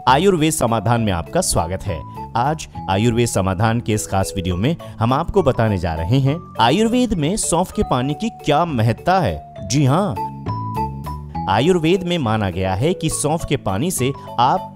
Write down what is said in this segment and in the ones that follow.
आयुर्वेद समाधान में आपका स्वागत है। आज आयुर्वेद समाधान के इस खास वीडियो में हम आपको बताने जा रहे हैं आयुर्वेद में सौंफ के पानी की क्या महत्ता है। जी हाँ, आयुर्वेद में माना गया है कि सौंफ के पानी से आप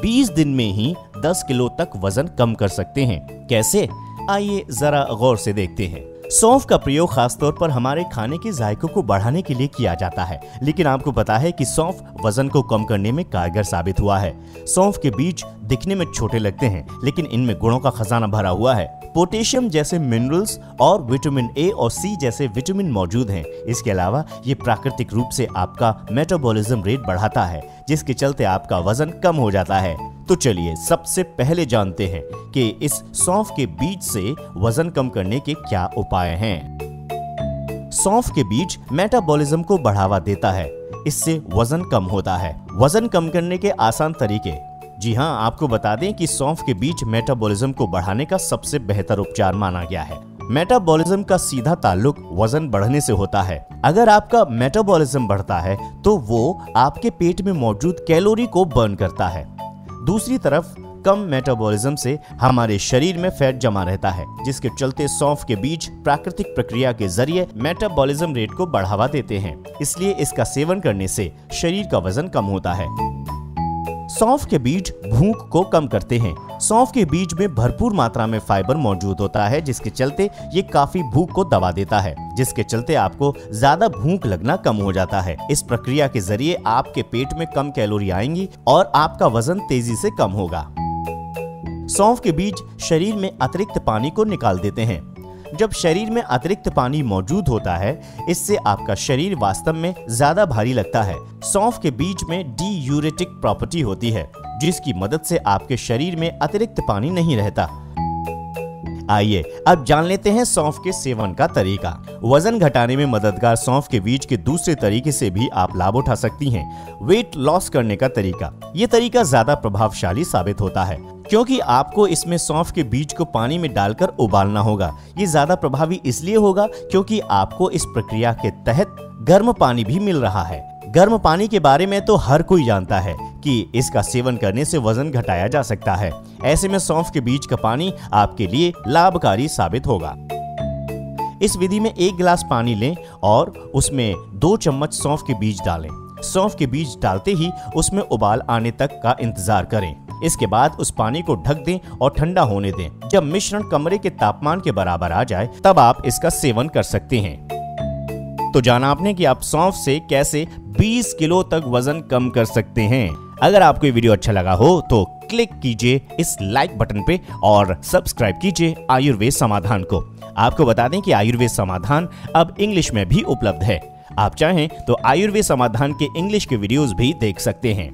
20 दिन में ही 10 किलो तक वजन कम कर सकते हैं। कैसे? आइए जरा गौर से देखते हैं। सौंफ का प्रयोग खासतौर पर हमारे खाने के जायकों को बढ़ाने के लिए किया जाता है, लेकिन आपको पता है कि सौंफ वजन को कम करने में कारगर साबित हुआ है। सौंफ के बीज दिखने में छोटे लगते हैं, लेकिन इनमें गुणों का खजाना भरा हुआ है। पोटेशियम जैसे मिनरल्स और विटामिन ए और सी जैसे विटामिन मौजूद हैं। इसके अलावा ये प्राकृतिक रूप से आपका मेटाबॉलिज्म रेट बढ़ाता है, जिसके चलते आपका वजन कम हो जाता है। तो चलिए सबसे पहले जानते हैं कि इस सौंफ के बीज से वजन कम करने के क्या उपाय हैं। सौंफ के बीज मेटाबॉलिज्म को बढ़ावा देता है, इससे वजन कम होता है। वजन कम करने के आसान तरीके। जी हाँ, आपको बता दें कि सौंफ के बीज मेटाबॉलिज्म को बढ़ाने का सबसे बेहतर उपचार माना गया है। मेटाबॉलिज्म का सीधा ताल्लुक वजन बढ़ने से होता है। अगर आपका मेटाबॉलिज्म बढ़ता है तो वो आपके पेट में मौजूद कैलोरी को बर्न करता है। दूसरी तरफ कम मेटाबॉलिज्म से हमारे शरीर में फैट जमा रहता है, जिसके चलते सौंफ के बीज प्राकृतिक प्रक्रिया के जरिए मेटाबॉलिज्म रेट को बढ़ावा देते हैं। इसलिए इसका सेवन करने से शरीर का वजन कम होता है। सौंफ के बीज भूख को कम करते हैं। सौंफ के बीज में भरपूर मात्रा में फाइबर मौजूद होता है, जिसके चलते ये काफी भूख को दबा देता है, जिसके चलते आपको ज्यादा भूख लगना कम हो जाता है। इस प्रक्रिया के जरिए आपके पेट में कम कैलोरी आएंगी और आपका वजन तेजी से कम होगा। सौंफ के बीज शरीर में अतिरिक्त पानी को निकाल देते हैं। जब शरीर में अतिरिक्त पानी मौजूद होता है, इससे आपका शरीर वास्तव में ज्यादा भारी लगता है। सौंफ के बीज में डीयूरेटिक प्रॉपर्टी होती है, जिसकी मदद से आपके शरीर में अतिरिक्त पानी नहीं रहता। आइए अब जान लेते हैं सौंफ के सेवन का तरीका। वजन घटाने में मददगार सौंफ के बीज के दूसरे तरीके से भी आप लाभ उठा सकती हैं। वेट लॉस करने का तरीका। ये तरीका ज्यादा प्रभावशाली साबित होता है, क्योंकि आपको इसमें सौंफ के बीज को पानी में डालकर उबालना होगा। ये ज्यादा प्रभावी इसलिए होगा क्योंकि आपको इस प्रक्रिया के तहत गर्म पानी भी मिल रहा है। गर्म पानी के बारे में तो हर कोई जानता है कि इसका सेवन करने से वजन घटाया जा सकता है। ऐसे में सौंफ के बीज का पानी आपके लिए लाभकारी साबित होगा। इस विधि में 1 गिलास पानी लें और उसमें 2 चम्मच सौंफ के बीज डालें। सौंफ के बीज डालते ही उसमें उबाल आने तक का इंतजार करें। इसके बाद उस पानी को ढक दें और ठंडा होने दें। जब मिश्रण कमरे के तापमान के बराबर आ जाए, तब आप इसका सेवन कर सकते हैं। तो जाना आपने कि आप सौंफ से कैसे 20 किलो तक वजन कम कर सकते हैं। अगर आपको ये वीडियो अच्छा लगा हो तो क्लिक कीजिए इस लाइक बटन पे और सब्सक्राइब कीजिए आयुर्वेद समाधान को। आपको बता दें कि आयुर्वेद समाधान अब इंग्लिश में भी उपलब्ध है। आप चाहें तो आयुर्वेद समाधान के इंग्लिश के वीडियोस भी देख सकते हैं।